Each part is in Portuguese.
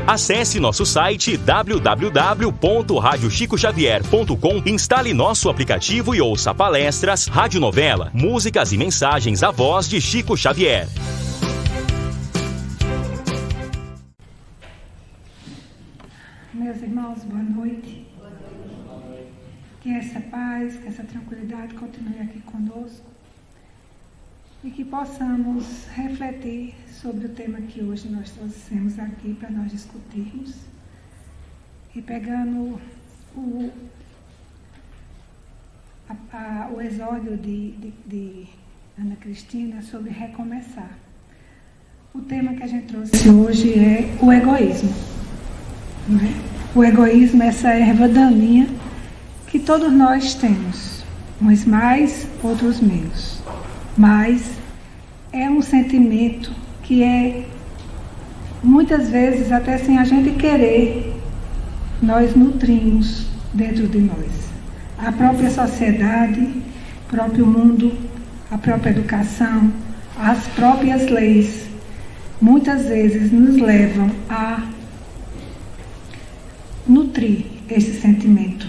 Acesse nosso site www.radiochicoxavier.com, instale nosso aplicativo e ouça palestras, radionovela, músicas e mensagens à voz de Chico Xavier. Meus irmãos, boa noite. Que essa paz, que essa tranquilidade continue aqui conosco e que possamos refletir sobre o tema que hoje nós trouxemos aqui para nós discutirmos. E pegando o exórdio de Ana Cristina sobre recomeçar. O tema que a gente trouxe hoje é o egoísmo. Né? O egoísmo é essa erva daninha que todos nós temos, uns mais, outros menos, mas é um sentimento que é, muitas vezes, até sem a gente querer, nós nutrimos dentro de nós. A própria sociedade, o próprio mundo, a própria educação, as próprias leis, muitas vezes nos levam a nutrir esse sentimento.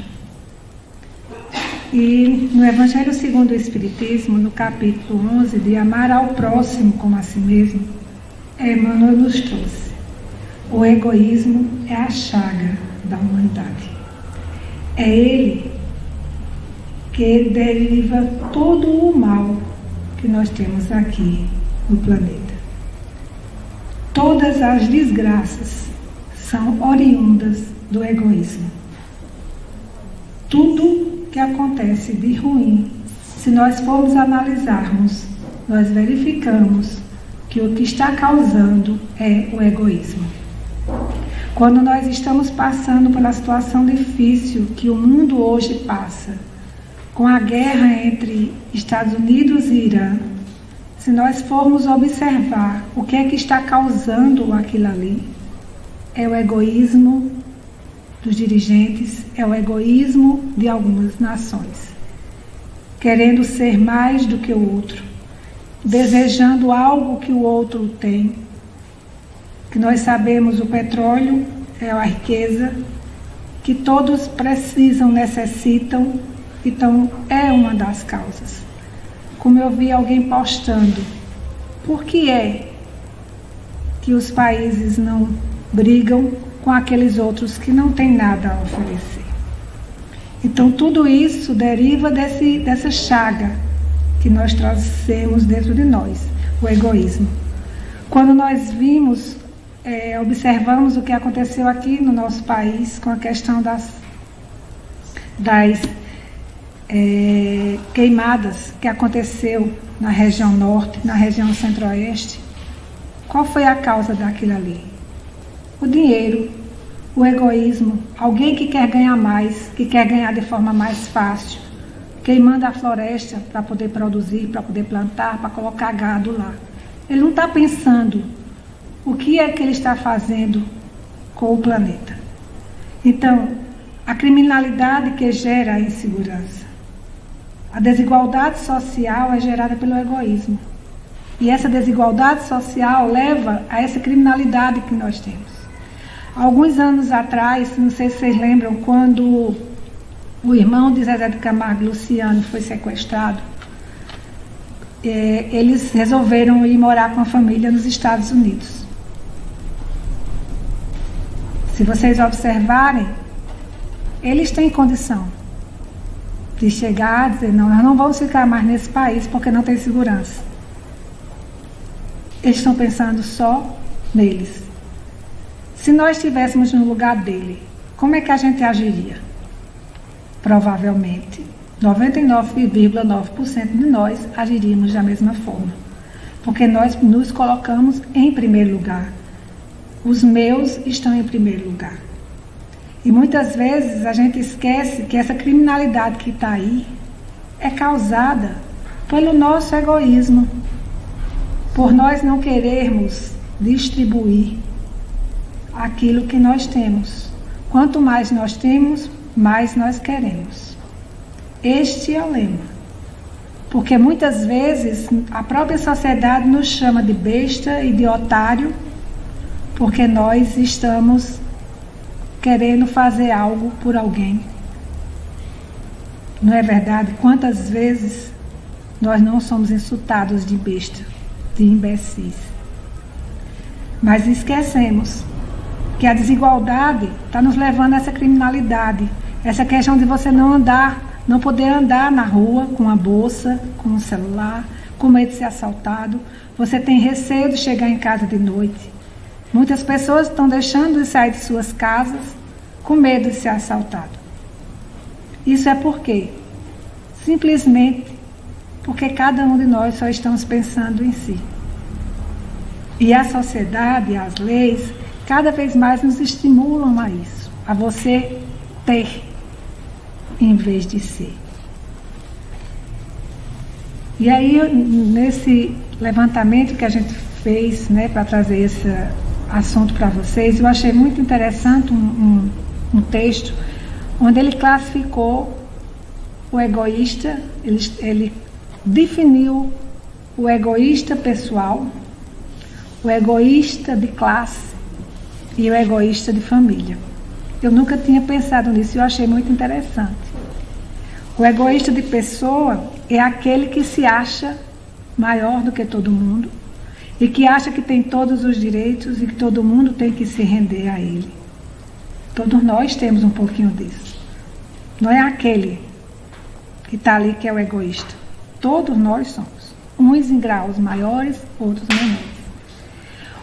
E no Evangelho segundo o Espiritismo, no capítulo 11, de amar ao próximo como a si mesmo, Emmanuel nos trouxe: o egoísmo é a chaga da humanidade. É ele que deriva todo o mal que nós temos aqui no planeta. Todas as desgraças são oriundas do egoísmo. Tudo que acontece de ruim, se nós formos analisarmos, nós verificamos que o que está causando é o egoísmo. Quando nós estamos passando pela situação difícil que o mundo hoje passa, com a guerra entre Estados Unidos e Irã, se nós formos observar o que é que está causando aquilo ali, é o egoísmo dos dirigentes, é o egoísmo de algumas nações, querendo ser mais do que o outro, desejando algo que o outro tem, que nós sabemos o petróleo é a riqueza que todos precisam, necessitam, então é uma das causas. Como eu vi alguém postando, por que é que os países não brigam com aqueles outros que não têm nada a oferecer? Então tudo isso deriva dessa chaga que nós trazemos dentro de nós, o egoísmo. Quando nós observamos o que aconteceu aqui no nosso país com a questão das queimadas que aconteceu na região norte, na região centro-oeste, qual foi a causa daquilo ali? O dinheiro, o egoísmo, alguém que quer ganhar mais, que quer ganhar de forma mais fácil, queimando a floresta para poder produzir, para poder plantar, para colocar gado lá. Ele não está pensando o que é que ele está fazendo com o planeta. Então, a criminalidade que gera a insegurança, a desigualdade social é gerada pelo egoísmo. E essa desigualdade social leva a essa criminalidade que nós temos. Alguns anos atrás, não sei se vocês lembram, quando o irmão de Zezé de Camargo, Luciano, foi sequestrado, eles resolveram ir morar com a família nos Estados Unidos. Se vocês observarem, eles têm condição de chegar e dizer: não, nós não vamos ficar mais nesse país porque não tem segurança. Eles estão pensando só neles. Se nós estivéssemos no lugar dele, como é que a gente agiria? Provavelmente, 99,9% de nós agiríamos da mesma forma. Porque nós nos colocamos em primeiro lugar. Os meus estão em primeiro lugar. E muitas vezes a gente esquece que essa criminalidade que está aí é causada pelo nosso egoísmo, por nós não querermos distribuir aquilo que nós temos. Quanto mais nós temos, mais nós queremos. Este é o lema. Porque muitas vezes a própria sociedade nos chama de besta e de otário porque nós estamos querendo fazer algo por alguém. Não é verdade? Quantas vezes nós não somos insultados de besta, de imbecis. Mas esquecemos que a desigualdade está nos levando a essa criminalidade. Essa questão de você não poder andar na rua com a bolsa, com um celular, com medo de ser assaltado. Você tem receio de chegar em casa de noite. Muitas pessoas estão deixando de sair de suas casas com medo de ser assaltado. Isso é por quê? Simplesmente porque cada um de nós só estamos pensando em si. E a sociedade, as leis, cada vez mais nos estimulam a isso, a você ter, em vez de ser. E aí, nesse levantamento que a gente fez, né, para trazer esse assunto para vocês, eu achei muito interessante um texto onde ele classificou o egoísta, ele definiu o egoísta pessoal, o egoísta de classe e o egoísta de família. Eu nunca tinha pensado nisso e eu achei muito interessante. O egoísta de pessoa é aquele que se acha maior do que todo mundo e que acha que tem todos os direitos e que todo mundo tem que se render a ele. Todos nós temos um pouquinho disso. Não é aquele que está ali que é o egoísta. Todos nós somos. Uns em graus maiores, outros menores.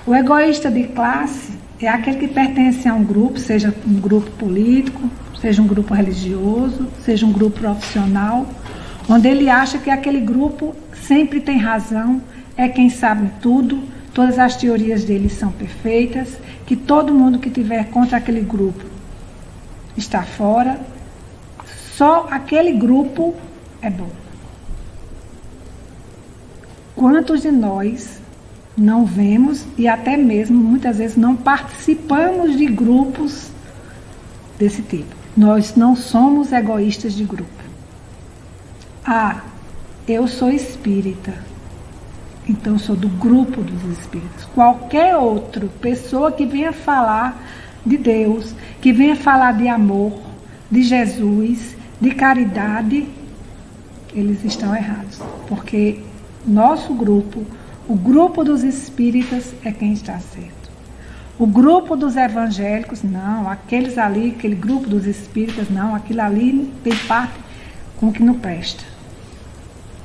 O egoísta de classe é aquele que pertence a um grupo, seja um grupo político, seja um grupo religioso, seja um grupo profissional, onde ele acha que aquele grupo sempre tem razão, é quem sabe tudo, todas as teorias dele são perfeitas, que todo mundo que tiver contra aquele grupo está fora, só aquele grupo é bom. Quantos de nós não vemos e até mesmo muitas vezes não participamos de grupos desse tipo? Nós não somos egoístas de grupo. Eu sou espírita, então eu sou do grupo dos espíritos. Qualquer outra pessoa que venha falar de Deus, que venha falar de amor, de Jesus, de caridade, eles estão errados, porque nosso grupo, o grupo dos espíritas é quem está certo. O grupo dos evangélicos, não, aqueles ali, aquele grupo dos espíritas, não, aquilo ali tem parte com o que não presta.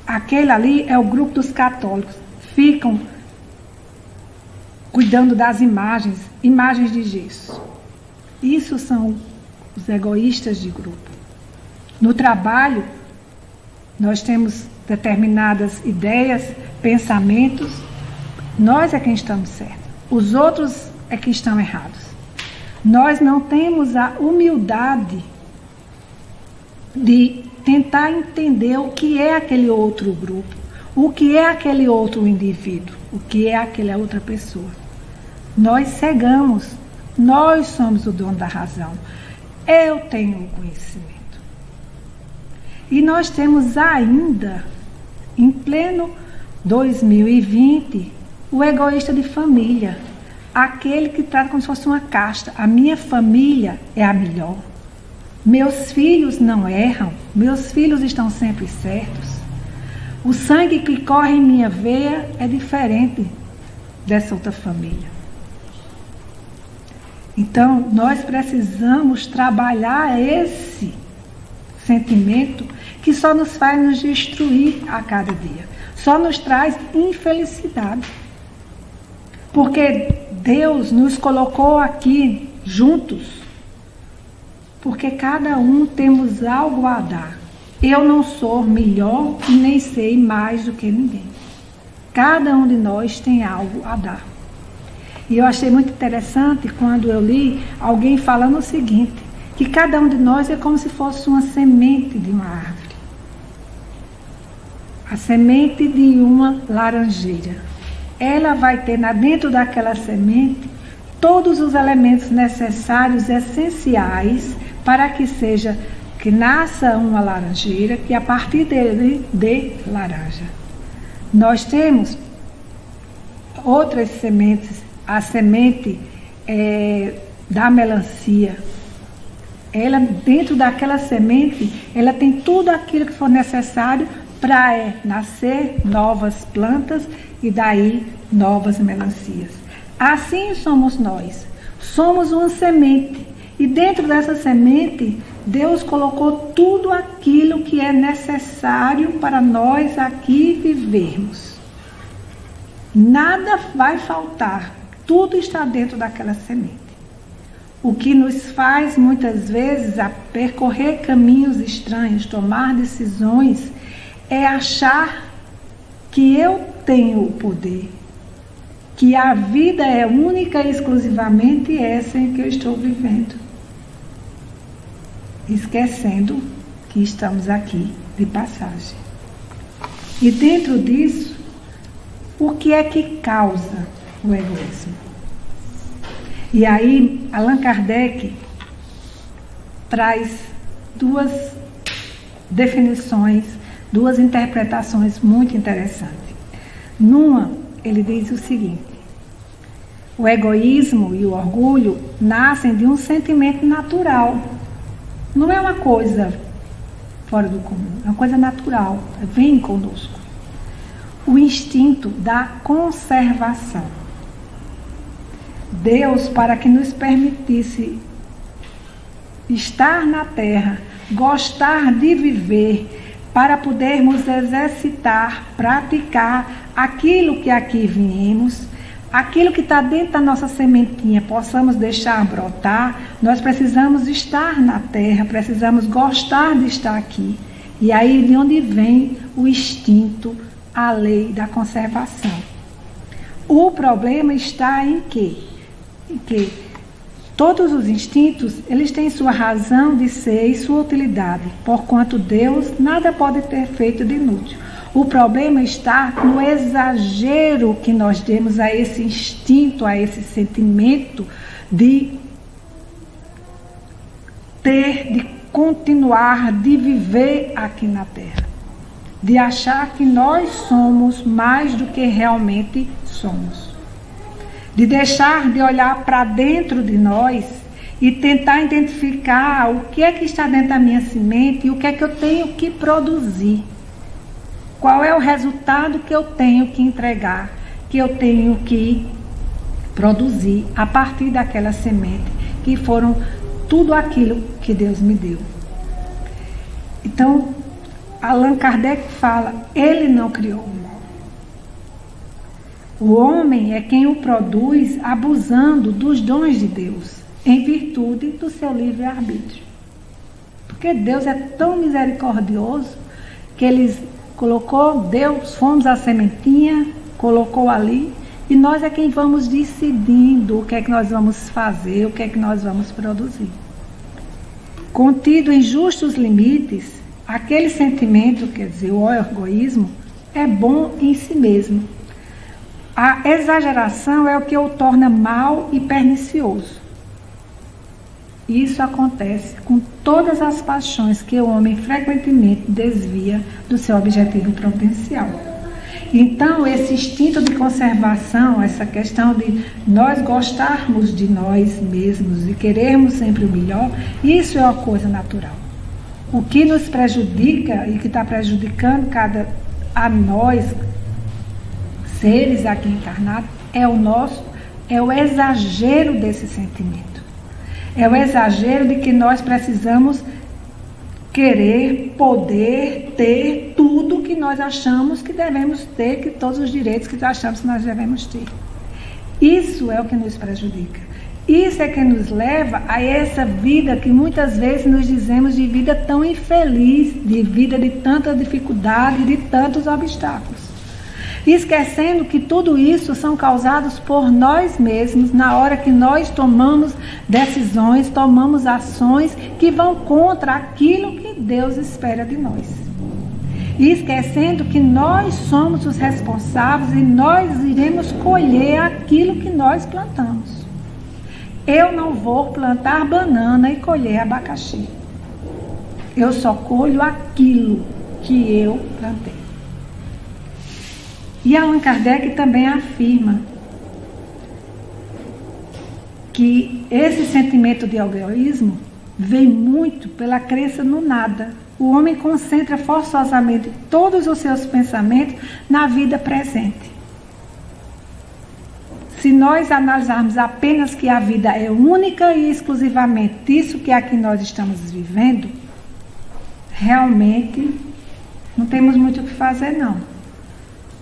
Aquele ali é o grupo dos católicos, ficam cuidando das imagens de gesso. Isso são os egoístas de grupo. No trabalho, nós temos determinadas ideias, pensamentos, nós é quem estamos certos. Os outros é que estão errados. Nós não temos a humildade de tentar entender o que é aquele outro grupo, o que é aquele outro indivíduo, o que é aquela outra pessoa. Nós cegamos, nós somos o dono da razão. Eu tenho o conhecimento. E nós temos ainda, em pleno 2020, o egoísta de família. Aquele que trata como se fosse uma casta. A minha família é a melhor. Meus filhos não erram. Meus filhos estão sempre certos. O sangue que corre em minha veia é diferente dessa outra família. Então, nós precisamos trabalhar esse sentimento que só nos faz nos destruir a cada dia. Só nos traz infelicidade. Porque Deus nos colocou aqui juntos, porque cada um temos algo a dar. Eu não sou melhor e nem sei mais do que ninguém. Cada um de nós tem algo a dar. E eu achei muito interessante quando eu li alguém falando o seguinte, que cada um de nós é como se fosse uma semente de uma árvore. A semente de uma laranjeira. Ela vai ter dentro daquela semente todos os elementos necessários, essenciais, para que nasça uma laranjeira, que a partir dele dê laranja. Nós temos outras sementes, a semente da melancia, ela, dentro daquela semente, ela tem tudo aquilo que for necessário para nascer novas plantas e daí novas melancias. Assim somos nós. Somos uma semente. E dentro dessa semente, Deus colocou tudo aquilo que é necessário para nós aqui vivermos. Nada vai faltar. Tudo está dentro daquela semente. O que nos faz, muitas vezes, a percorrer caminhos estranhos, tomar decisões, é achar que eu tenho o poder, que a vida é única e exclusivamente essa em que eu estou vivendo, esquecendo que estamos aqui de passagem. E dentro disso, o que é que causa o egoísmo? E aí, Allan Kardec traz duas definições, duas interpretações muito interessantes. Numa, ele diz o seguinte: o egoísmo e o orgulho nascem de um sentimento natural. Não é uma coisa fora do comum, é uma coisa natural, vem conosco. O instinto da conservação. Deus, para que nos permitisse estar na terra, gostar de viver, para podermos exercitar, praticar aquilo que aqui viemos, aquilo que está dentro da nossa sementinha, possamos deixar brotar, nós precisamos estar na terra, precisamos gostar de estar aqui. E aí de onde vem o instinto, a lei da conservação. O problema está em quê? Em que todos os instintos, eles têm sua razão de ser e sua utilidade, porquanto Deus nada pode ter feito de inútil. O problema está no exagero que nós demos a esse instinto, a esse sentimento de ter, de continuar, de viver aqui na Terra. De achar que nós somos mais do que realmente somos. De deixar de olhar para dentro de nós e tentar identificar o que é que está dentro da minha semente e o que é que eu tenho que produzir. Qual é o resultado que eu tenho que entregar, que eu tenho que produzir a partir daquela semente, que foram tudo aquilo que Deus me deu. Então, Allan Kardec fala, ele não criou o mal. O homem é quem o produz abusando dos dons de Deus, em virtude do seu livre-arbítrio. Porque Deus é tão misericordioso que ele colocou, Deus, fomos a sementinha, colocou ali, e nós é quem vamos decidindo o que é que nós vamos fazer, o que é que nós vamos produzir. Contido em justos limites, aquele sentimento, quer dizer, o egoísmo, é bom em si mesmo. A exageração é o que o torna mal e pernicioso. Isso acontece com todas as paixões que o homem frequentemente desvia do seu objetivo potencial. Então, esse instinto de conservação, essa questão de nós gostarmos de nós mesmos e querermos sempre o melhor, isso é uma coisa natural. O que nos prejudica e que está prejudicando a nós, seres aqui encarnados, é o exagero desse sentimento. É o exagero de que nós precisamos querer, poder, ter tudo que nós achamos que devemos ter, que todos os direitos que nós achamos que nós devemos ter. Isso é o que nos prejudica. Isso é que nos leva a essa vida que muitas vezes nos dizemos de vida tão infeliz, de vida de tanta dificuldade, de tantos obstáculos. Esquecendo que tudo isso são causados por nós mesmos na hora que nós tomamos decisões, tomamos ações que vão contra aquilo que Deus espera de nós. E esquecendo que nós somos os responsáveis e nós iremos colher aquilo que nós plantamos. Eu não vou plantar banana e colher abacaxi. Eu só colho aquilo que eu plantei. E Allan Kardec também afirma que esse sentimento de egoísmo vem muito pela crença no nada. O homem concentra forçosamente todos os seus pensamentos na vida presente. Se nós analisarmos apenas que a vida é única e exclusivamente isso que aqui nós estamos vivendo, realmente não temos muito o que fazer, não.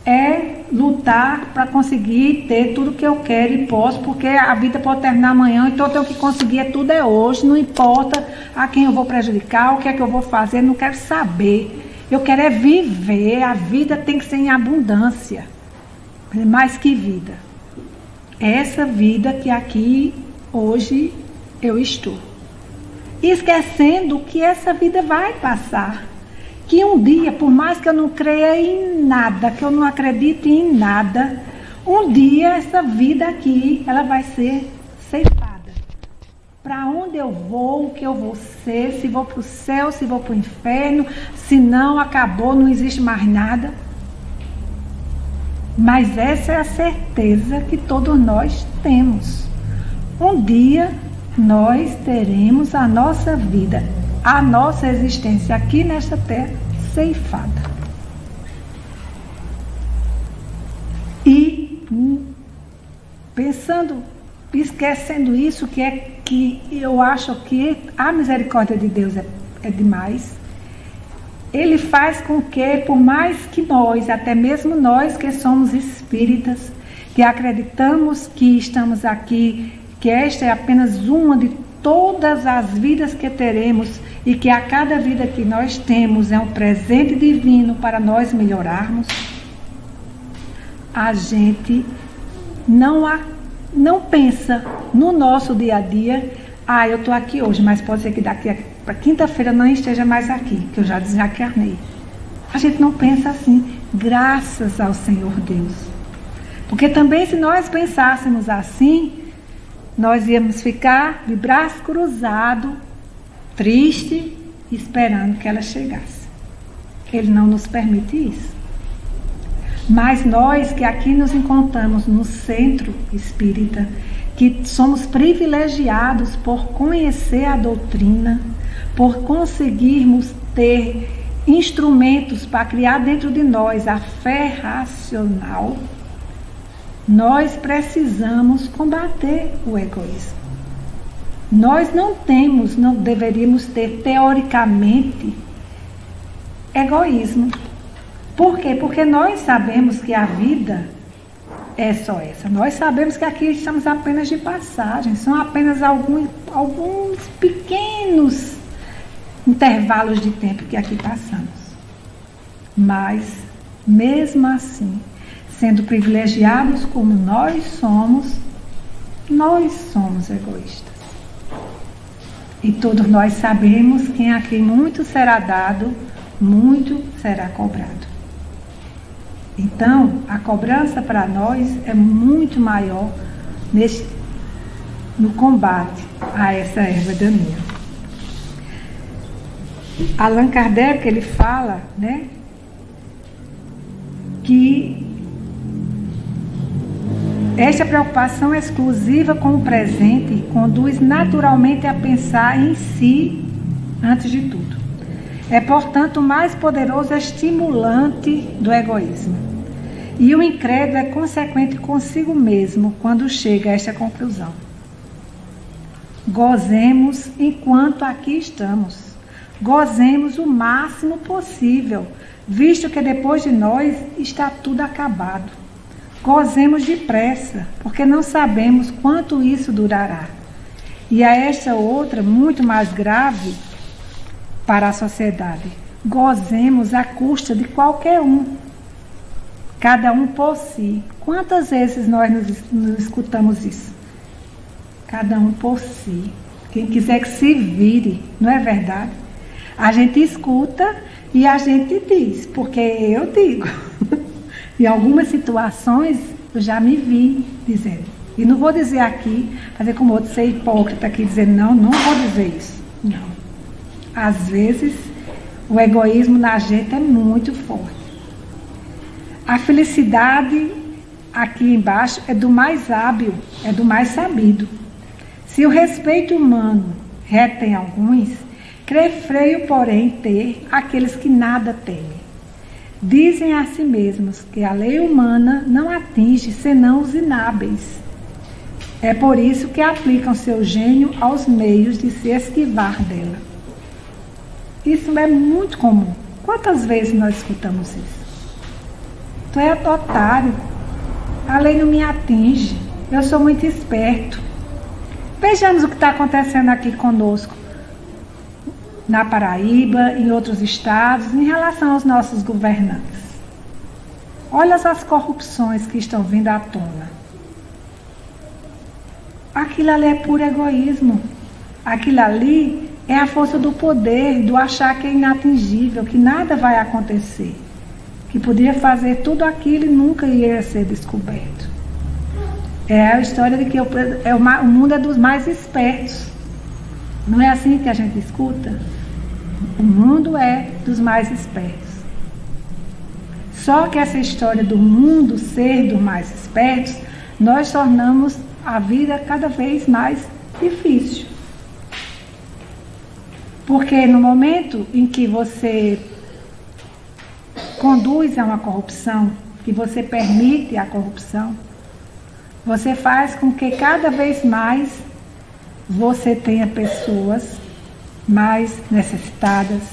É lutar para conseguir ter tudo que eu quero e posso, porque a vida pode terminar amanhã, então eu tenho que conseguir tudo hoje, não importa a quem eu vou prejudicar, o que é que eu vou fazer, não quero saber. Eu quero viver, a vida tem que ser em abundância, mais que vida. Essa vida que aqui hoje eu estou. Esquecendo que essa vida vai passar. Que um dia, por mais que eu não creia em nada, que eu não acredite em nada, um dia essa vida aqui, ela vai ser ceifada. Para onde eu vou, o que eu vou ser, se vou para o céu, se vou para o inferno, se não, acabou, não existe mais nada. Mas essa é a certeza que todos nós temos. Um dia nós teremos a nossa vida, a nossa existência aqui nesta terra ceifada. E pensando, esquecendo isso, que eu acho que a misericórdia de Deus é demais. Ele faz com que, por mais que nós, até mesmo nós que somos espíritas, que acreditamos que estamos aqui, que esta é apenas uma de todas as vidas que teremos e que a cada vida que nós temos é um presente divino para nós melhorarmos, a gente não pensa no nosso dia a dia, eu estou aqui hoje, mas pode ser que daqui para quinta-feira não esteja mais aqui, que eu já desencarnei. A gente não pensa assim, graças ao Senhor Deus. Porque também se nós pensássemos assim, nós íamos ficar de braço cruzado, triste, esperando que ela chegasse. Ele não nos permite isso. Mas nós que aqui nos encontramos no centro espírita, que somos privilegiados por conhecer a doutrina, por conseguirmos ter instrumentos para criar dentro de nós a fé racional, nós precisamos combater o egoísmo. Nós não deveríamos ter teoricamente egoísmo. Por quê? Porque nós sabemos que a vida é só essa. Nós sabemos que aqui estamos apenas de passagem, são apenas alguns pequenos intervalos de tempo que aqui passamos. Mas, mesmo assim, sendo privilegiados como nós somos egoístas. E todos nós sabemos que aqui muito será dado, muito será cobrado. Então, a cobrança para nós é muito maior no combate a essa erva daninha. Allan Kardec, ele fala, que esta preocupação exclusiva com o presente conduz naturalmente a pensar em si antes de tudo. É, portanto, o mais poderoso estimulante do egoísmo. E o incrédulo é consequente consigo mesmo quando chega a esta conclusão. Gozemos enquanto aqui estamos. Gozemos o máximo possível, visto que depois de nós está tudo acabado. Gozemos depressa, porque não sabemos quanto isso durará. E a esta outra, muito mais grave para a sociedade, gozemos à custa de qualquer um, cada um por si. Quantas vezes nós nos escutamos isso? Cada um por si. Quem quiser que se vire, não é verdade? A gente escuta e a gente diz, porque eu digo. Em algumas situações eu já me vi dizendo. E não vou dizer aqui, fazer como outro, ser hipócrita aqui, dizendo não vou dizer isso. Não. Às vezes o egoísmo na gente é muito forte. A felicidade aqui embaixo é do mais hábil, é do mais sabido. Se o respeito humano retém alguns, creio, porém, ter aqueles que nada temem. Dizem a si mesmos que a lei humana não atinge senão os inábeis. É por isso que aplicam seu gênio aos meios de se esquivar dela. Isso é muito comum. Quantas vezes nós escutamos isso? Tu é otário. A lei não me atinge. Eu sou muito esperto. Vejamos o que está acontecendo aqui conosco, na Paraíba, em outros estados, em relação aos nossos governantes. Olha as corrupções que estão vindo à tona. Aquilo ali é puro egoísmo. Aquilo ali é a força do poder, do achar que é inatingível, que nada vai acontecer. Que podia fazer tudo aquilo e nunca ia ser descoberto. É a história de que o mundo é dos mais espertos. Não é assim que a gente escuta? O mundo é dos mais espertos. Só que essa história do mundo ser dos mais espertos, nós tornamos a vida cada vez mais difícil. Porque no momento em que você conduz a uma corrupção, que você permite a corrupção, você faz com que cada vez mais você tenha pessoas mais necessitadas,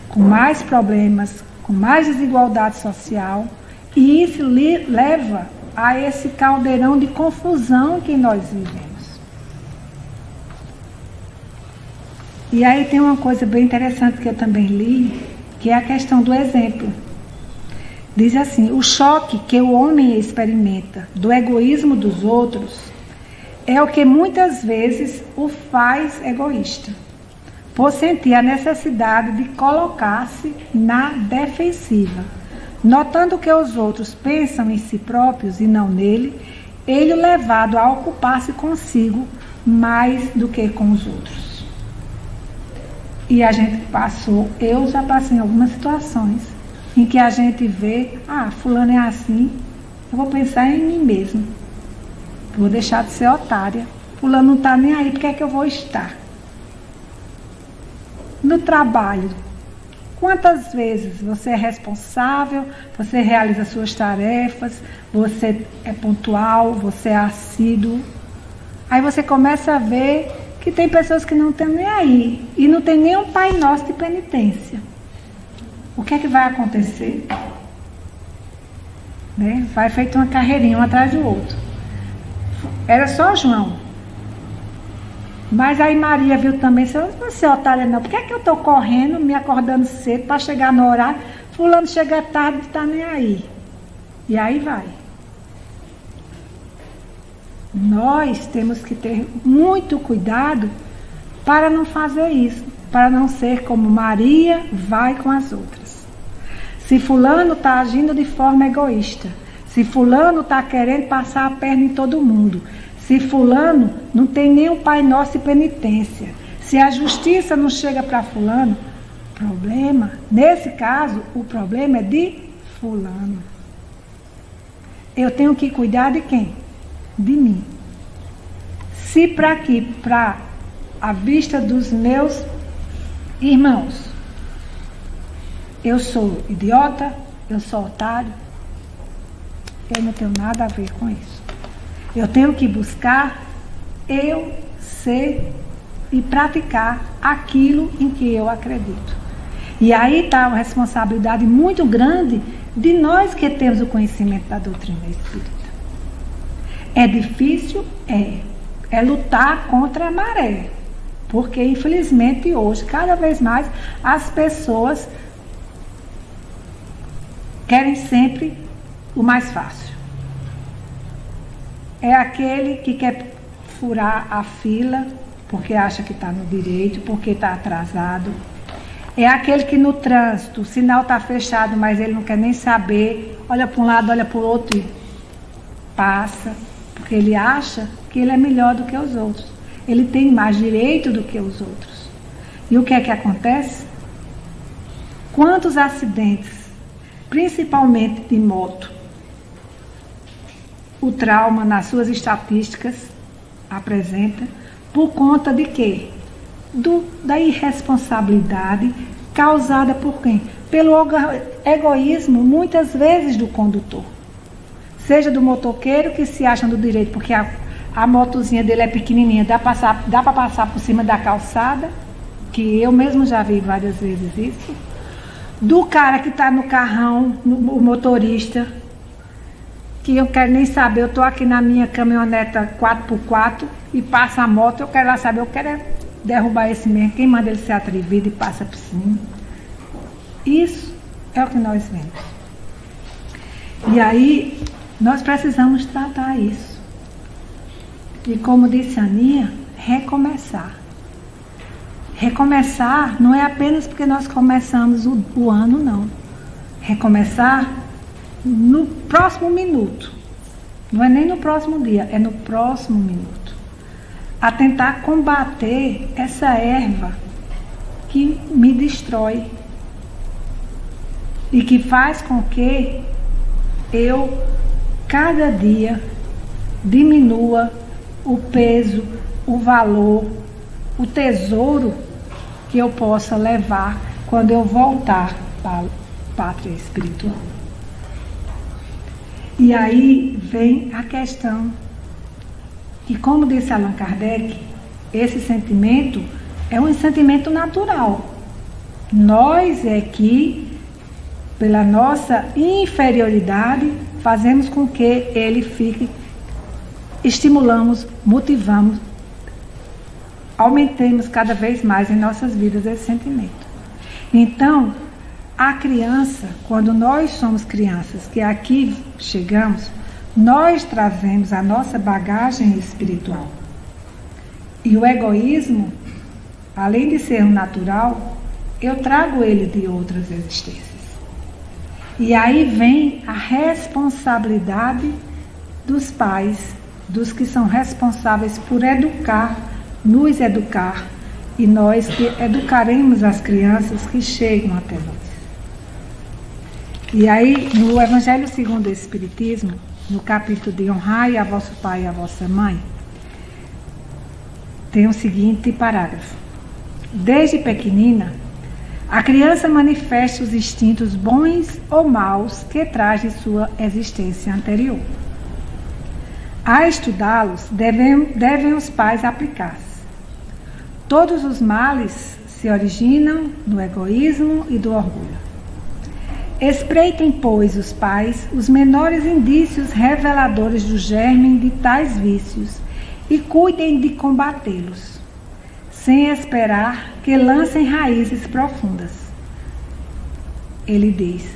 com mais problemas, com mais desigualdade social, e isso leva a esse caldeirão de confusão que nós vivemos. E aí tem uma coisa bem interessante que eu também li, que é a questão do exemplo. Diz assim: o choque que o homem experimenta do egoísmo dos outros é o que muitas vezes o faz egoísta, por sentir a necessidade de colocar-se na defensiva. Notando que os outros pensam em si próprios e não nele, ele é levado a ocupar-se consigo mais do que com os outros. E a gente eu já passei em algumas situações em que a gente vê, fulano é assim, eu vou pensar em mim mesmo. Vou deixar de ser otária. Fulano não está nem aí, por que é que eu vou estar? No trabalho, quantas vezes você é responsável, você realiza suas tarefas, você é pontual, você é assíduo. Aí você começa a ver que tem pessoas que não estão nem aí e não tem nem um Pai Nosso de penitência. O que é que vai acontecer? Né? Vai feito uma carreirinha um atrás do outro. Era só João. Mas aí Maria viu também, você é otária não, por que é que eu estou correndo, me acordando cedo para chegar no horário, fulano chega tarde e está nem aí. E aí vai. Nós temos que ter muito cuidado para não fazer isso, para não ser como Maria vai com as outras. Se fulano está agindo de forma egoísta, se fulano está querendo passar a perna em todo mundo, se fulano não tem nenhum Pai Nosso de penitência, se a justiça não chega para fulano, problema, nesse caso, o problema é de fulano. Eu tenho que cuidar de quem? De mim. Se para a vista dos meus irmãos, eu sou idiota, eu sou otário, eu não tenho nada a ver com isso. Eu tenho que buscar eu ser e praticar aquilo em que eu acredito. E aí está uma responsabilidade muito grande de nós que temos o conhecimento da doutrina espírita. É difícil? É lutar contra a maré. Porque, infelizmente, hoje, cada vez mais, as pessoas querem sempre o mais fácil. É aquele que quer furar a fila porque acha que está no direito, porque está atrasado. É aquele que no trânsito, o sinal está fechado, mas ele não quer nem saber, olha para um lado, olha para o outro e passa, porque ele acha que ele é melhor do que os outros. Ele tem mais direito do que os outros. E o que é que acontece? Quantos acidentes, principalmente de moto, o trauma nas suas estatísticas apresenta por conta de quê? Da irresponsabilidade causada por quem? Pelo egoísmo, muitas vezes, do condutor. Seja do motoqueiro que se acha no direito, porque a motozinha dele é pequenininha, dá para passar por cima da calçada, que eu mesmo já vi várias vezes isso. Do cara que está no carrão, o motorista, que eu quero nem saber, eu estou aqui na minha caminhoneta 4x4 e passa a moto, eu quero lá saber, eu quero derrubar esse mesmo, quem manda ele ser atrevido e passa por cima. Isso é o que nós vemos. E aí, nós precisamos tratar isso. E como disse a Aninha, recomeçar. Recomeçar não é apenas porque nós começamos o ano, não. Recomeçar no próximo minuto. Não é nem no próximo dia, é no próximo minuto. A tentar combater essa erva que me destrói e que faz com que eu, cada dia, diminua o peso, o valor, o tesouro que eu possa levar quando eu voltar para a pátria espiritual. E aí vem a questão que, como disse Allan Kardec, esse sentimento é um sentimento natural. Nós é que, pela nossa inferioridade, fazemos com que ele fique, estimulamos, motivamos, aumentemos cada vez mais em nossas vidas esse sentimento. Então, a criança, quando nós somos crianças, que aqui chegamos, nós trazemos a nossa bagagem espiritual. E o egoísmo, além de ser um natural, eu trago ele de outras existências. E aí vem a responsabilidade dos pais, dos que são responsáveis por educar, nos educar, e nós que educaremos as crianças que chegam até nós. E aí, no Evangelho segundo o Espiritismo, no capítulo de Honrai a vosso pai e a vossa mãe, tem o seguinte parágrafo: desde pequenina, a criança manifesta os instintos bons ou maus que traz de sua existência anterior. A estudá-los, devem os pais aplicar-se. Todos os males se originam no egoísmo e do orgulho. Espreitem, pois, os pais os menores indícios reveladores do germe de tais vícios e cuidem de combatê-los, sem esperar que lancem raízes profundas. Ele diz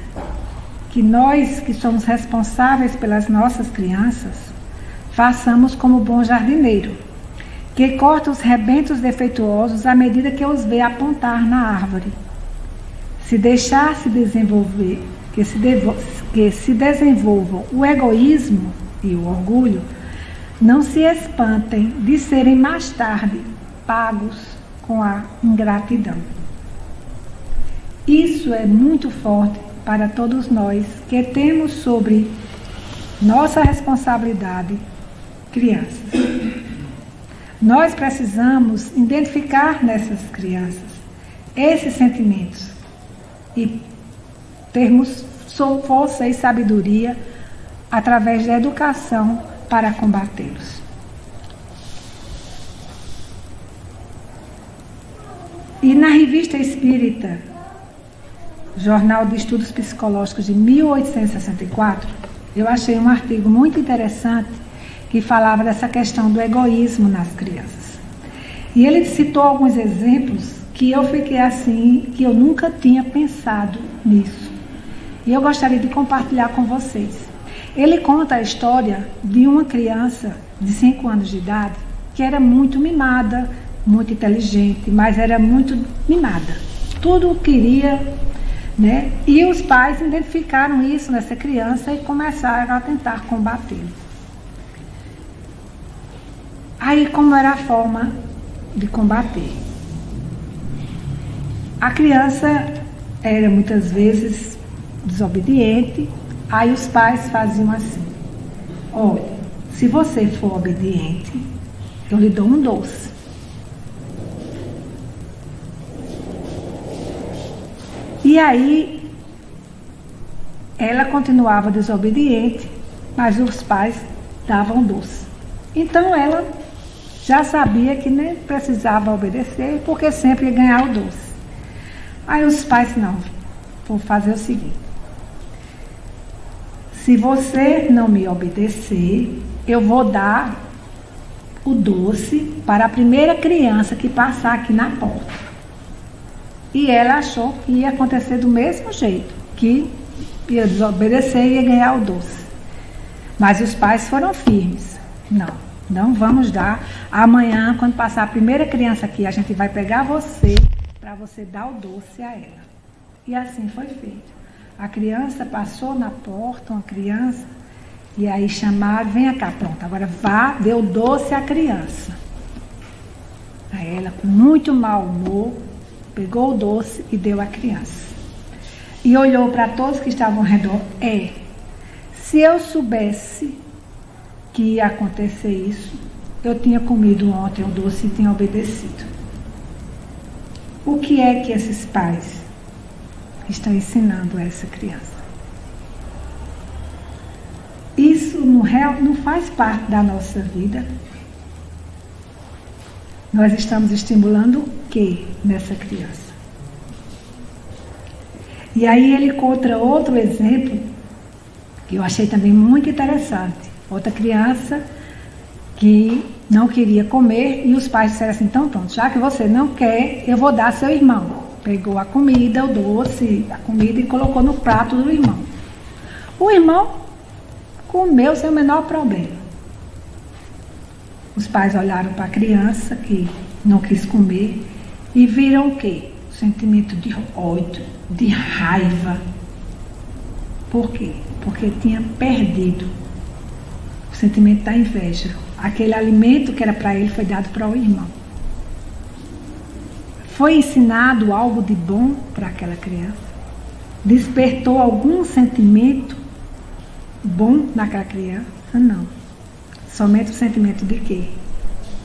que nós, que somos responsáveis pelas nossas crianças, façamos como o bom jardineiro, que corta os rebentos defeituosos à medida que os vê apontar na árvore. Se deixar se desenvolver, que se desenvolvam o egoísmo e o orgulho, não se espantem de serem mais tarde pagos com a ingratidão. Isso é muito forte para todos nós que temos sobre nossa responsabilidade crianças. Nós precisamos identificar nessas crianças esses sentimentos e termos força e sabedoria através da educação para combatê-los. E na Revista Espírita, Jornal de Estudos Psicológicos de 1864, eu achei um artigo muito interessante que falava dessa questão do egoísmo nas crianças. E ele citou alguns exemplos que eu fiquei assim, que eu nunca tinha pensado nisso. E eu gostaria de compartilhar com vocês. Ele conta a história de uma criança de 5 anos de idade que era muito mimada, muito inteligente, mas era muito mimada. Tudo queria, né? E os pais identificaram isso nessa criança e começaram a tentar combatê-lo. Aí, como era a forma de combater? A criança era muitas vezes desobediente, aí os pais faziam assim: olha, se você for obediente, eu lhe dou um doce. E aí, ela continuava desobediente, mas os pais davam doce. Então ela já sabia que nem precisava obedecer, porque sempre ia ganhar o doce. Aí os pais, não, vou fazer o seguinte: se você não me obedecer, eu vou dar o doce para a primeira criança que passar aqui na porta. E ela achou que ia acontecer do mesmo jeito, que ia desobedecer e ia ganhar o doce. Mas os pais foram firmes. Não vamos dar. Amanhã, quando passar a primeira criança aqui, a gente vai pegar você para você dar o doce a ela. E assim foi feito. A criança passou na porta, uma criança, e aí chamaram: vem cá, pronto, agora vá, dê o doce à criança. Aí ela, com muito mau humor, pegou o doce e deu à criança. E olhou para todos que estavam ao redor: se eu soubesse que ia acontecer isso, eu tinha comido ontem o doce e tinha obedecido. O que é que esses pais estão ensinando a essa criança? Isso não faz parte da nossa vida. Nós estamos estimulando o que nessa criança? E aí ele conta outro exemplo que eu achei também muito interessante. Outra criança que não queria comer e os pais disseram assim: então pronto, já que você não quer, eu vou dar seu irmão. Pegou a comida, o doce, a comida e colocou no prato do irmão. O irmão comeu sem o menor problema. Os pais olharam para a criança que não quis comer e viram o quê? O sentimento de ódio, de raiva. Por quê? Porque tinha perdido o sentimento da inveja. Aquele alimento que era para ele foi dado para o irmão. Foi ensinado algo de bom para aquela criança? Despertou algum sentimento bom naquela criança? Não. Somente o sentimento de quê?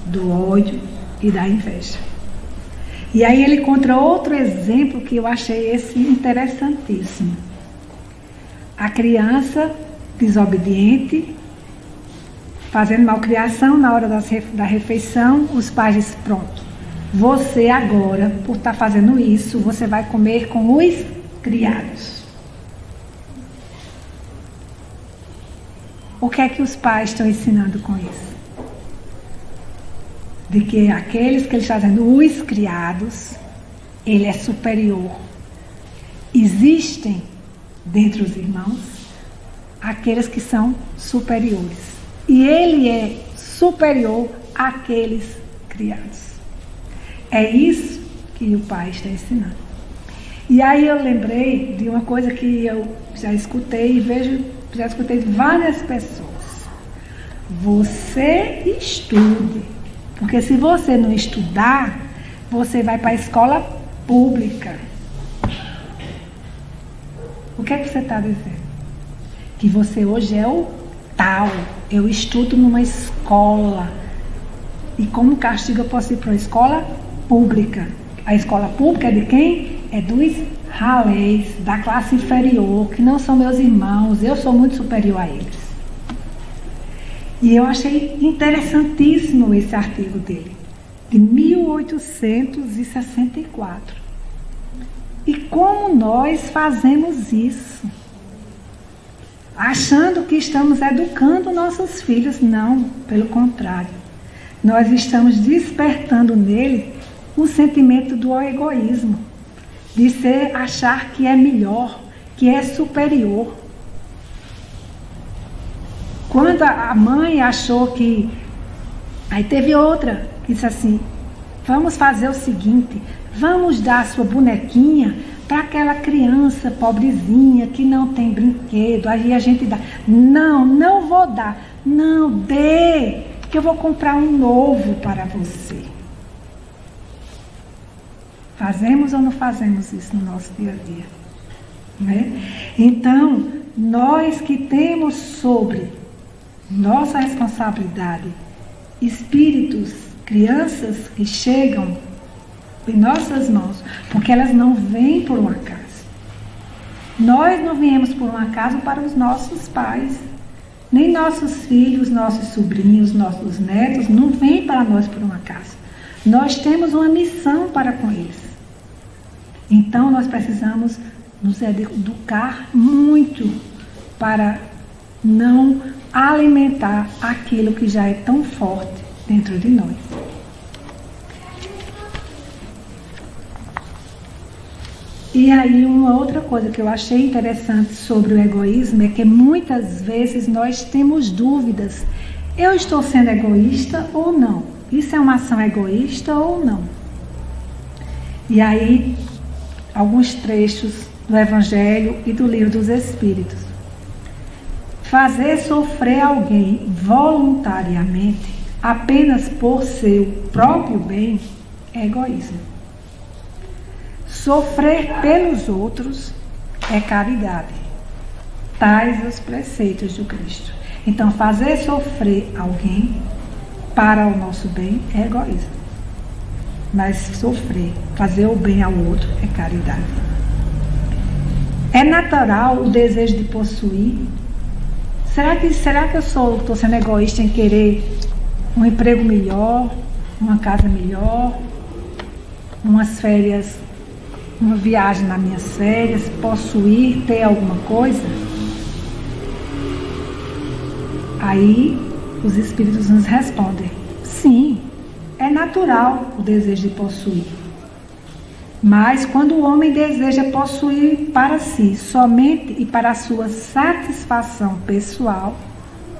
Do ódio e da inveja. E aí ele conta outro exemplo que eu achei esse interessantíssimo. A criança desobediente, fazendo malcriação na hora da refeição, os pais dizem: pronto, você agora, por estar fazendo isso, você vai comer com os criados. O que é que os pais estão ensinando com isso? De que aqueles que ele está dizendo, os criados, ele é superior. Existem, dentre os irmãos, aqueles que são superiores. E ele é superior àqueles criados. É isso que o pai está ensinando. E aí eu lembrei de uma coisa que eu já escutei e já escutei de várias pessoas. Você estude, porque se você não estudar, você vai para a escola pública. O que é que você está dizendo? Que você hoje é o tal. Eu estudo numa escola. E como castigo eu posso ir para uma escola pública. A escola pública é de quem? É dos ralés, da classe inferior, que não são meus irmãos. Eu sou muito superior a eles. E eu achei interessantíssimo esse artigo dele, de 1864. E como nós fazemos isso? Achando que estamos educando nossos filhos. Não, pelo contrário. Nós estamos despertando nele o sentimento do egoísmo, de achar que é melhor, que é superior. Quando a mãe achou que... Aí teve outra que disse assim: vamos fazer o seguinte, vamos dar a sua bonequinha para aquela criança pobrezinha que não tem brinquedo. Aí a gente dá. Não vou dar. Não, dê, que eu vou comprar um novo para você. Fazemos ou não fazemos isso no nosso dia a dia? Né? Então, nós que temos sobre nossa responsabilidade espíritos, crianças que chegam em nossas mãos, porque elas não vêm por um acaso. Nós não viemos por um acaso para os nossos pais, nem nossos filhos, nossos sobrinhos, nossos netos, não vêm para nós por um acaso. Nós temos uma missão para com eles. Então nós precisamos nos educar muito para não alimentar aquilo que já é tão forte dentro de nós. E aí uma outra coisa que eu achei interessante sobre o egoísmo é que muitas vezes nós temos dúvidas. Eu estou sendo egoísta ou não? Isso é uma ação egoísta ou não? E aí, alguns trechos do Evangelho e do Livro dos Espíritos. Fazer sofrer alguém voluntariamente apenas por seu próprio bem é egoísmo. Sofrer pelos outros é caridade. Tais os preceitos do Cristo. Então, fazer sofrer alguém para o nosso bem é egoísmo. Mas sofrer, fazer o bem ao outro é caridade. É natural o desejo de possuir? Será que eu estou sendo egoísta em querer um emprego melhor, uma casa melhor, umas férias, uma viagem nas minhas férias, possuir, ter alguma coisa? Aí os espíritos nos respondem: sim, é natural o desejo de possuir. Mas quando o homem deseja possuir para si somente e para a sua satisfação pessoal,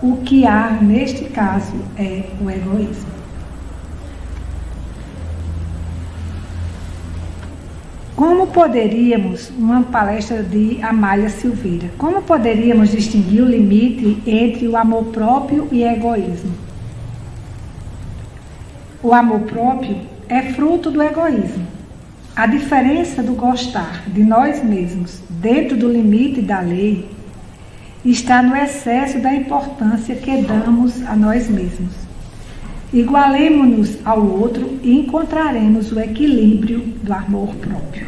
o que há neste caso é o egoísmo. Como poderíamos, uma palestra de Amália Silveira, como poderíamos distinguir o limite entre o amor próprio e egoísmo? O amor próprio é fruto do egoísmo. A diferença do gostar de nós mesmos dentro do limite da lei está no excesso da importância que damos a nós mesmos. Igualemo-nos ao outro e encontraremos o equilíbrio do amor próprio.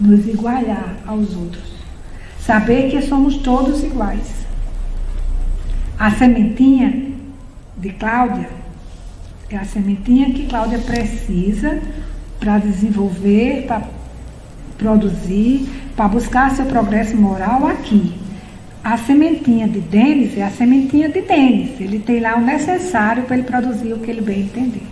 Nos igualar aos outros. Saber que somos todos iguais. A sementinha de Cláudia é a sementinha que Cláudia precisa para desenvolver, para produzir, para buscar seu progresso moral aqui. A sementinha de Denis é a sementinha de Denis. Ele tem lá o necessário para ele produzir o que ele bem entender.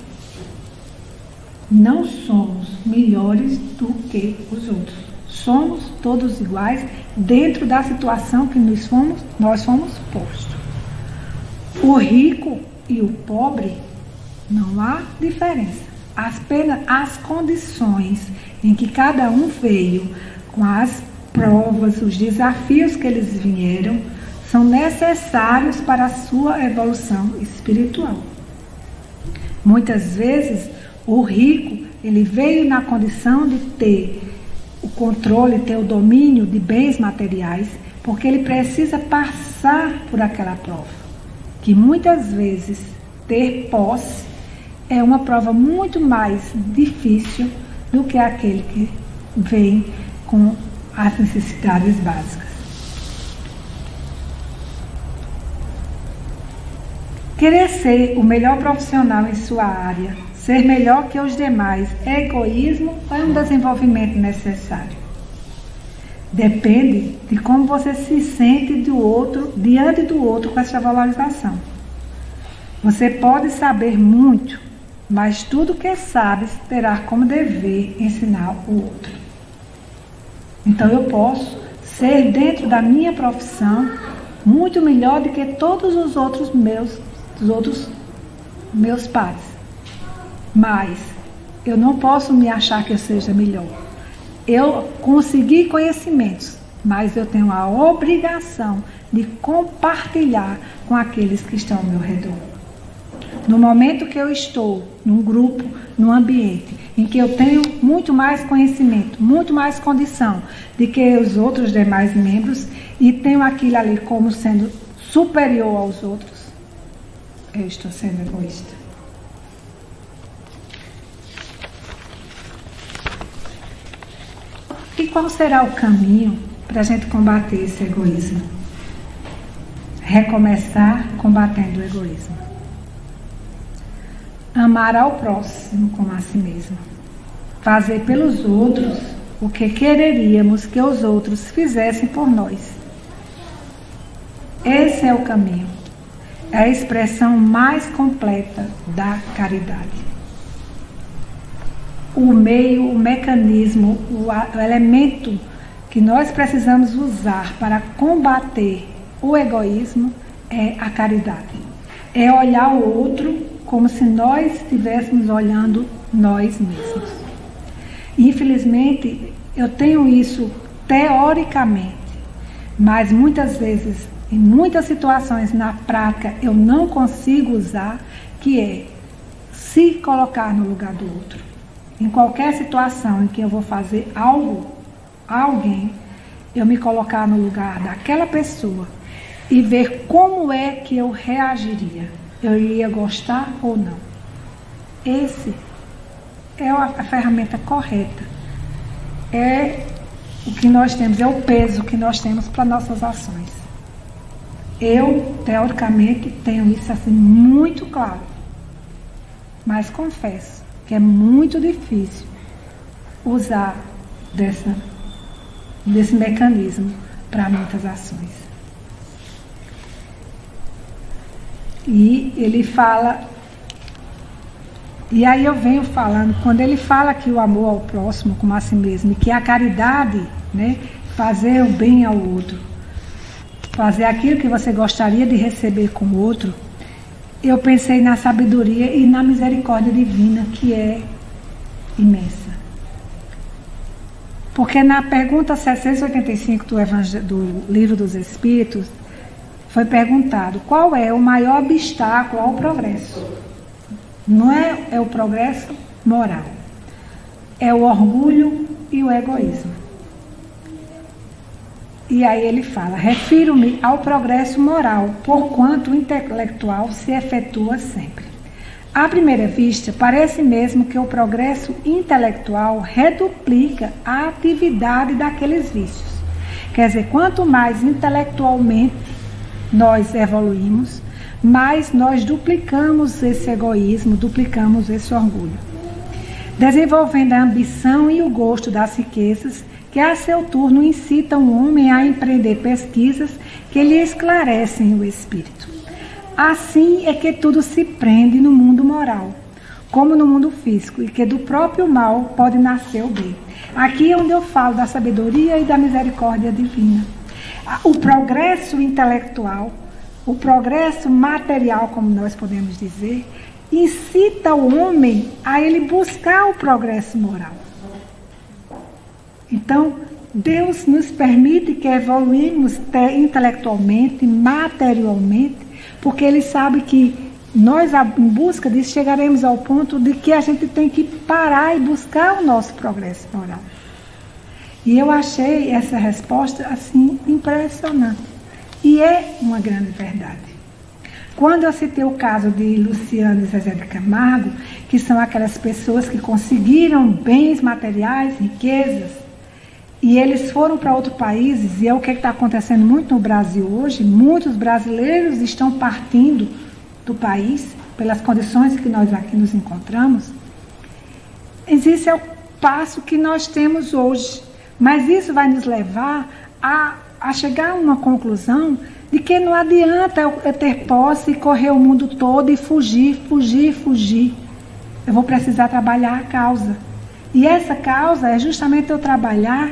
Não somos melhores do que os outros. Somos todos iguais dentro da situação que nós fomos postos. O rico e o pobre, não há diferença. Apenas as condições em que cada um veio, com as provas, os desafios que eles vieram, são necessários para a sua evolução espiritual. Muitas vezes, o rico, ele veio na condição de ter o controle, ter o domínio de bens materiais, porque ele precisa passar por aquela prova. Que muitas vezes, ter posse é uma prova muito mais difícil do que aquele que vem com as necessidades básicas. Querer ser o melhor profissional em sua área, ser melhor que os demais, é egoísmo ou é um desenvolvimento necessário? Depende de como você se sente diante do outro com essa valorização. Você pode saber muito, mas tudo que sabes terá como dever ensinar o outro. Então eu posso ser, dentro da minha profissão, muito melhor do que todos os outros meus pares. Mas eu não posso me achar que eu seja melhor. Eu consegui conhecimentos, mas eu tenho a obrigação de compartilhar com aqueles que estão ao meu redor. No momento que eu estou num grupo, num ambiente, em que eu tenho muito mais conhecimento, muito mais condição do que os outros demais membros, e tenho aquilo ali como sendo superior aos outros, eu estou sendo egoísta. E qual será o caminho para a gente combater esse egoísmo? Recomeçar combatendo o egoísmo. Amar ao próximo como a si mesmo. Fazer pelos outros o que quereríamos que os outros fizessem por nós. Esse é o caminho. É a expressão mais completa da caridade. O meio, o mecanismo, o elemento que nós precisamos usar para combater o egoísmo é a caridade. É olhar o outro como se nós estivéssemos olhando nós mesmos. Infelizmente, eu tenho isso teoricamente, mas muitas vezes, em muitas situações na prática, eu não consigo usar, que é se colocar no lugar do outro. Em qualquer situação em que eu vou fazer algo a alguém, eu me colocar no lugar daquela pessoa e ver como é que eu reagiria. Eu iria gostar ou não. Esse é a ferramenta correta. É o que nós temos, é o peso que nós temos para nossas ações. Eu, teoricamente, tenho isso assim muito claro. Mas confesso que é muito difícil usar desse mecanismo para muitas ações. E ele fala, e aí eu venho falando, quando ele fala que o amor ao próximo como a si mesmo, e que a caridade, né, fazer o bem ao outro, fazer aquilo que você gostaria de receber com o outro, eu pensei na sabedoria e na misericórdia divina, que é imensa. Porque na pergunta 785 do Livro dos Espíritos, foi perguntado qual é o maior obstáculo ao progresso. Não é o progresso moral, é o orgulho e o egoísmo. E aí ele fala, refiro-me ao progresso moral, porquanto o intelectual se efetua sempre. À primeira vista, parece mesmo que o progresso intelectual reduplica a atividade daqueles vícios. Quer dizer, quanto mais intelectualmente nós evoluímos, mais nós duplicamos esse egoísmo, duplicamos esse orgulho. Desenvolvendo a ambição e o gosto das riquezas, que a seu turno incitam o homem a empreender pesquisas que lhe esclarecem o espírito. Assim é que tudo se prende no mundo moral, como no mundo físico, e que do próprio mal pode nascer o bem. Aqui é onde eu falo da sabedoria e da misericórdia divina. O progresso intelectual, o progresso material, como nós podemos dizer, incita o homem a ele buscar o progresso moral. Então, Deus nos permite que evoluímos intelectualmente, materialmente, porque Ele sabe que nós, em busca disso, chegaremos ao ponto de que a gente tem que parar e buscar o nosso progresso moral. E eu achei essa resposta, assim, impressionante. E é uma grande verdade. Quando eu citei o caso de Luciano e Zezé de Camargo, que são aquelas pessoas que conseguiram bens materiais, riquezas, e eles foram para outros países, e é o que está acontecendo muito no Brasil hoje, muitos brasileiros estão partindo do país, pelas condições que nós aqui nos encontramos. Esse é o passo que nós temos hoje, mas isso vai nos levar a chegar a uma conclusão de que não adianta eu ter posse e correr o mundo todo e fugir. Eu vou precisar trabalhar a causa. E essa causa é justamente eu trabalhar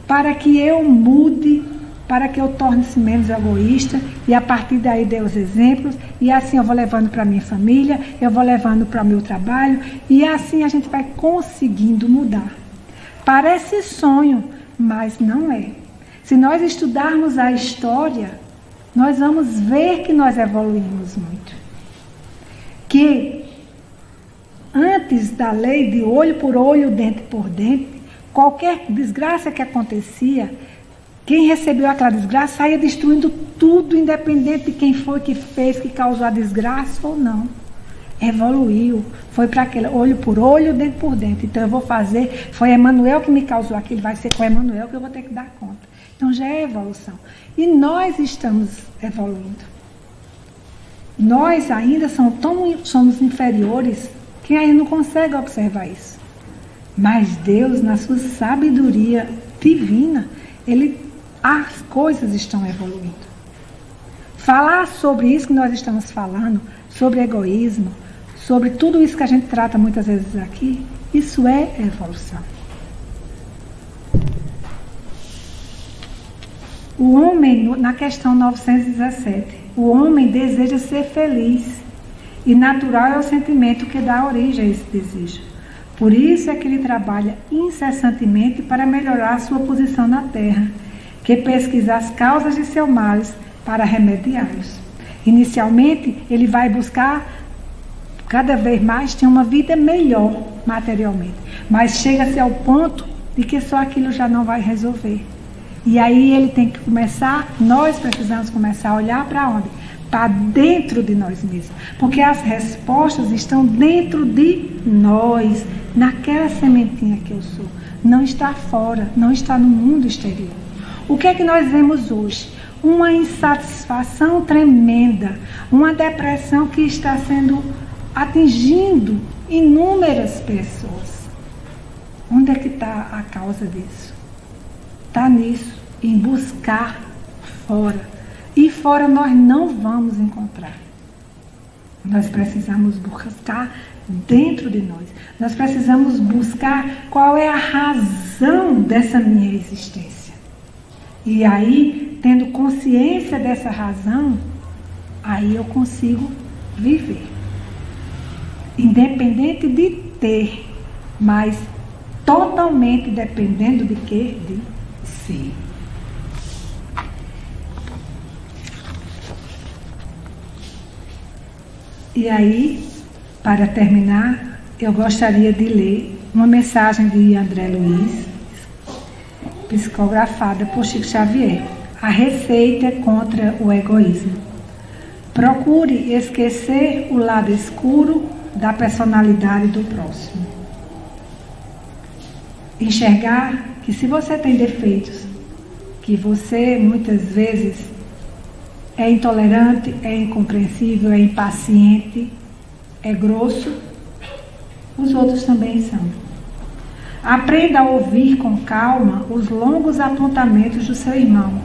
para que eu mude, para que eu torne-se menos egoísta, e a partir daí dê os exemplos, e assim eu vou levando para a minha família, eu vou levando para o meu trabalho, e assim a gente vai conseguindo mudar. Parece sonho, mas não é. Se nós estudarmos a história, nós vamos ver que nós evoluímos muito. Que antes da lei de olho por olho, dente por dente, qualquer desgraça que acontecia, Quem recebeu aquela desgraça saía destruindo tudo, independente de quem foi que fez, que causou a desgraça ou não. Evoluiu, foi para aquele olho por olho, dente por dente. Então eu vou fazer, foi Emmanuel que me causou aquilo, vai ser com Emmanuel que eu vou ter que dar conta. Então já é evolução. E nós estamos evoluindo. Nós ainda somos inferiores, que ainda não consegue observar isso. Mas Deus, na sua sabedoria divina, as coisas estão evoluindo. Falar sobre isso que nós estamos falando, sobre egoísmo, sobre tudo isso que a gente trata muitas vezes aqui, isso é evolução. O homem, na questão 917, o homem deseja ser feliz e natural é o sentimento que dá origem a esse desejo. Por isso é que ele trabalha incessantemente para melhorar a sua posição na terra, que pesquisa as causas de seus males para remediá-los. Inicialmente, ele vai buscar cada vez mais ter uma vida melhor materialmente, mas chega-se ao ponto de que só aquilo já não vai resolver. E aí ele tem que começar, nós precisamos começar a olhar para onde? Para dentro de nós mesmos. Porque as respostas estão dentro de nós, naquela sementinha que eu sou. Não está fora, não está no mundo exterior. O que é que nós vemos hoje? Uma insatisfação tremenda, uma depressão que está atingindo inúmeras pessoas. Onde é que está a causa disso? Está nisso, em buscar fora. E fora nós não vamos encontrar. Nós precisamos buscar dentro de nós. Nós precisamos buscar qual é a razão dessa minha existência. E aí, tendo consciência dessa razão, aí eu consigo viver. Independente de ter, mas totalmente dependendo de quê? De ser. E aí, para terminar, eu gostaria de ler uma mensagem de André Luiz, psicografada por Chico Xavier. A receita contra o egoísmo. Procure esquecer o lado escuro da personalidade do próximo. Enxergar que se você tem defeitos, que você muitas vezes é intolerante, é incompreensível, é impaciente, é grosso, os outros também são. Aprenda a ouvir com calma os longos apontamentos do seu irmão,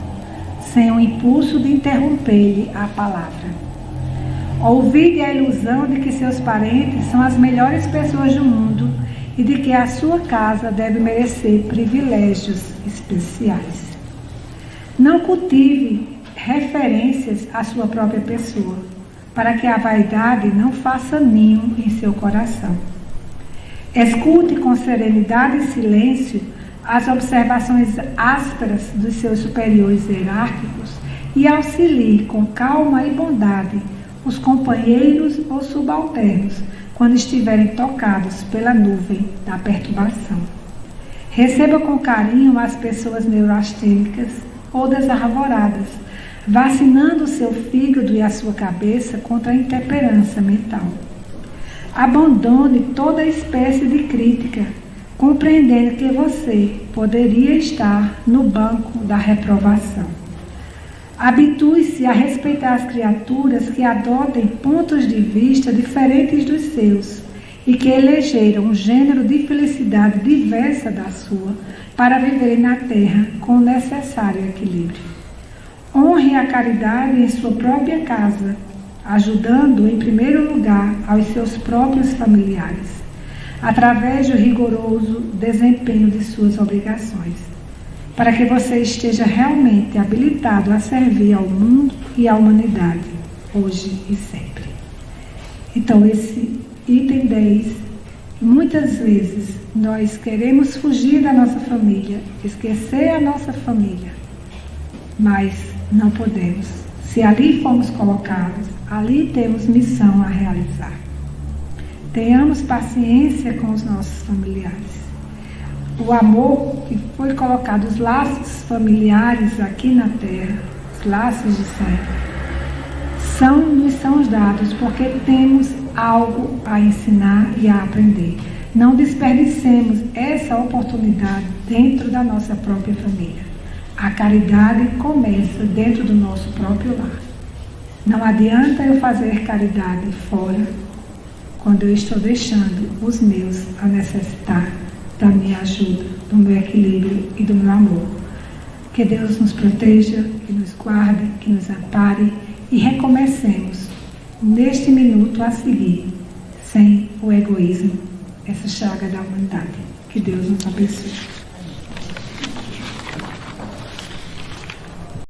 sem o impulso de interromper-lhe a palavra. Ouvide a ilusão de que seus parentes são as melhores pessoas do mundo e de que a sua casa deve merecer privilégios especiais. Não cultive referências à sua própria pessoa, para que a vaidade não faça ninho em seu coração. Escute com serenidade e silêncio as observações ásperas dos seus superiores hierárquicos e auxilie com calma e bondade os companheiros ou subalternos quando estiverem tocados pela nuvem da perturbação. Receba com carinho as pessoas neurastênicas ou desarvoradas, vacinando o seu fígado e a sua cabeça contra a intemperança mental. Abandone toda espécie de crítica, compreendendo que você poderia estar no banco da reprovação. Habitue-se a respeitar as criaturas que adotem pontos de vista diferentes dos seus e que elegeram um gênero de felicidade diversa da sua para viverem na terra com o necessário equilíbrio. Honre a caridade em sua própria casa, ajudando em primeiro lugar aos seus próprios familiares, através do rigoroso desempenho de suas obrigações, para que você esteja realmente habilitado a servir ao mundo e à humanidade, hoje e sempre. Então, esse item 10, muitas vezes nós queremos fugir da nossa família, esquecer a nossa família, mas não podemos. Se ali fomos colocados, ali temos missão a realizar. Tenhamos paciência com os nossos familiares. o amor que foi colocado, os laços familiares aqui na terra, os laços de sangue, nos são dados porque temos algo a ensinar e a aprender. Não desperdicemos essa oportunidade dentro da nossa própria família. A caridade começa dentro do nosso próprio lar. Não adianta eu fazer caridade fora, quando eu estou deixando os meus a necessitar da minha ajuda, do meu equilíbrio e do meu amor. Que Deus nos proteja, que nos guarde, que nos ampare e recomecemos neste minuto a seguir, sem o egoísmo, essa chaga da humanidade. Que Deus nos abençoe.